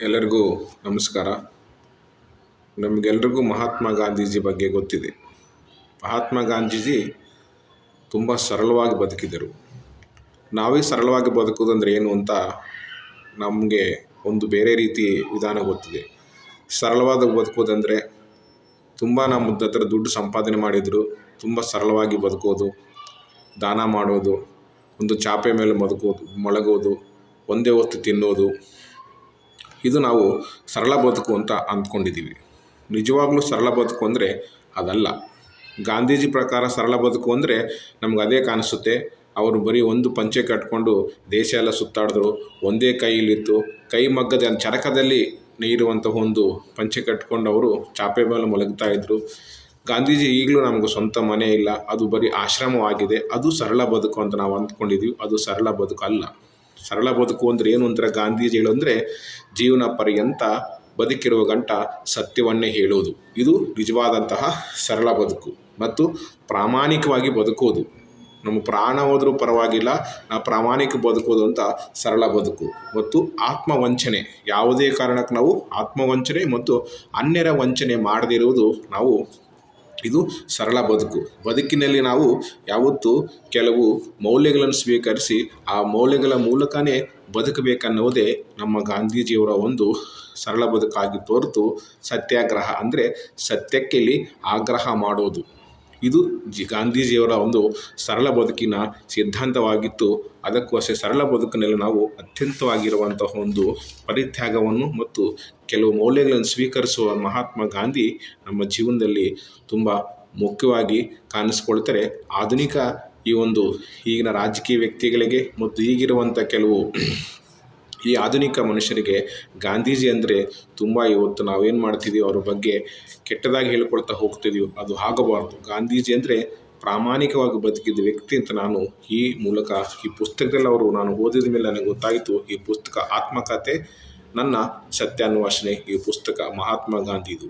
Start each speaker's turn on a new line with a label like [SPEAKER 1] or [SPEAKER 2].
[SPEAKER 1] ಎಲ್ಲರಿಗೂ ನಮಸ್ಕಾರ. ನಮಗೆಲ್ರಿಗೂ ಮಹಾತ್ಮ ಗಾಂಧೀಜಿ ಬಗ್ಗೆ ಗೊತ್ತಿದೆ. ಮಹಾತ್ಮ ಗಾಂಧೀಜಿ ತುಂಬ ಸರಳವಾಗಿ ಬದುಕಿದರು. ನಾವೇ ಸರಳವಾಗಿ ಬದುಕೋದಂದರೆ ಏನು ಅಂತ ನಮಗೆ ಒಂದು ಬೇರೆ ರೀತಿ ವಿಧಾನ ಗೊತ್ತಿದೆ. ಸರಳವಾದ ಬದುಕೋದಂದರೆ ತುಂಬ ನಮ್ಮ ಹತ್ರ ದುಡ್ಡು ಸಂಪಾದನೆ ಮಾಡಿದರು, ತುಂಬ ಸರಳವಾಗಿ ಬದುಕೋದು, ದಾನ ಮಾಡೋದು, ಒಂದು ಚಾಪೆ ಮೇಲೆ ಮಲಗೋದು, ಒಂದೇ ಹೊತ್ತು ತಿನ್ನೋದು, ಇದು ನಾವು ಸರಳ ಬದುಕು ಅಂತ ಅಂದ್ಕೊಂಡಿದ್ದೀವಿ. ನಿಜವಾಗ್ಲೂ ಸರಳ ಬದುಕು ಅಂದರೆ ಅದಲ್ಲ. ಗಾಂಧೀಜಿ ಪ್ರಕಾರ ಸರಳ ಬದುಕು ಅಂದರೆ ನಮ್ಗೆ ಅದೇ ಕಾಣಿಸುತ್ತೆ. ಅವರು ಬರೀ ಒಂದು ಪಂಚೆ ಕಟ್ಕೊಂಡು ದೇಶ ಎಲ್ಲ ಸುತ್ತಾಡಿದ್ರು. ಒಂದೇ ಕೈಯಲ್ಲಿತ್ತು, ಕೈ ಮಗ್ಗದ ಚರಕದಲ್ಲಿ ನೇಯುವಂಥ ಒಂದು ಪಂಚೆ ಕಟ್ಕೊಂಡು ಅವರು ಚಾಪೆ ಮೇಲೆ ಮಲಗ್ತಾ ಇದ್ದರು. ಗಾಂಧೀಜಿ ಈಗಲೂ ನಮಗೂ ಸ್ವಂತ ಮನೆ ಇಲ್ಲ, ಅದು ಬರೀ ಆಶ್ರಮವಾಗಿದೆ. ಅದು ಸರಳ ಬದುಕು ಅಂತ ನಾವು ಅಂದ್ಕೊಂಡಿದ್ದೀವಿ. ಅದು ಸರಳ ಬದುಕು ಅಲ್ಲ. ಸರಳ ಬದುಕು ಅಂದರೆ ಏನು ಅಂತಾರೆ ಗಾಂಧೀಜಿ ಹೇಳಂದರೆ, ಜೀವನ ಪರ್ಯಂತ ಬದುಕಿರುವ ಗಂಟ ಸತ್ಯವನ್ನೇ ಹೇಳೋದು. ಇದು ನಿಜವಾದಂತಹ ಸರಳ ಬದುಕು ಮತ್ತು ಪ್ರಾಮಾಣಿಕವಾಗಿ ಬದುಕೋದು. ನಮ್ಮ ಪ್ರಾಣ ಹೋದರೂ ಪರವಾಗಿಲ್ಲ, ನಾವು ಪ್ರಾಮಾಣಿಕ ಬದುಕೋದು ಅಂತ ಸರಳ ಬದುಕು. ಮತ್ತು ಆತ್ಮವಂಚನೆ, ಯಾವುದೇ ಕಾರಣಕ್ಕೆ ನಾವು ಆತ್ಮವಂಚನೆ ಮತ್ತು ಅನ್ಯರ ವಂಚನೆ ಮಾಡದಿರುವುದು ಇದು ಸರಳ ಬದುಕು. ಬದುಕಿನಲ್ಲಿ ನಾವು ಯಾವತ್ತೂ ಕೆಲವು ಮೌಲ್ಯಗಳನ್ನು ಸ್ವೀಕರಿಸಿ ಆ ಮೌಲ್ಯಗಳ ಮೂಲಕನೇ ಬದುಕಬೇಕನ್ನೋದೇ ನಮ್ಮ ಗಾಂಧೀಜಿಯವರ ಒಂದು ಸರಳ ಬದುಕಾಗಿ ತೋರ್ತು. ಸತ್ಯಾಗ್ರಹ ಅಂದರೆ ಸತ್ಯಕ್ಕೆ ಆಗ್ರಹ ಮಾಡೋದು, ಇದು ಗಾಂಧೀಜಿಯವರ ಒಂದು ಸರಳ ಬದುಕಿನ ಸಿದ್ಧಾಂತವಾಗಿತ್ತು. ಅದಕ್ಕೋಸ್ಕರ ಸರಳ ಬದುಕಿನಲ್ಲಿ ನಾವು ಅತ್ಯಂತವಾಗಿರುವಂತಹ ಒಂದು ಪರಿತ್ಯಾಗವನ್ನು ಮತ್ತು ಕೆಲವು ಮೌಲ್ಯಗಳನ್ನು ಸ್ವೀಕರಿಸುವ ಮಹಾತ್ಮ ಗಾಂಧಿ ನಮ್ಮ ಜೀವನದಲ್ಲಿ ತುಂಬ ಮುಖ್ಯವಾಗಿ ಕಾಣಿಸ್ಕೊಳ್ತಾರೆ. ಆಧುನಿಕ ಈಗಿನ ರಾಜಕೀಯ ವ್ಯಕ್ತಿಗಳಿಗೆ ಮತ್ತು ಈಗಿರುವಂಥ ಕೆಲವು ಈ ಆಧುನಿಕ ಮನುಷ್ಯರಿಗೆ ಗಾಂಧೀಜಿ ಅಂದರೆ ತುಂಬ ಇವತ್ತು ನಾವೇನು ಮಾಡ್ತಿದ್ದೀವಿ ಅವ್ರ ಬಗ್ಗೆ ಕೆಟ್ಟದಾಗಿ ಹೇಳ್ಕೊಳ್ತಾ ಹೋಗ್ತಿದ್ದೀವಿ. ಅದು ಆಗಬಾರ್ದು. ಗಾಂಧೀಜಿ ಅಂದರೆ ಪ್ರಾಮಾಣಿಕವಾಗಿ ಬದುಕಿದ ವ್ಯಕ್ತಿ ಅಂತ ನಾನು ಈ ಮೂಲಕ ಈ ಪುಸ್ತಕದಲ್ಲಿ ನಾನು ಓದಿದ ಮೇಲೆ ನನಗೆ ಗೊತ್ತಾಯಿತು. ಈ ಪುಸ್ತಕ ಆತ್ಮಕಥೆ, ನನ್ನ ಸತ್ಯಾನ್ವೇಷಣೆ. ಈ ಪುಸ್ತಕ ಮಹಾತ್ಮ ಗಾಂಧಿದು.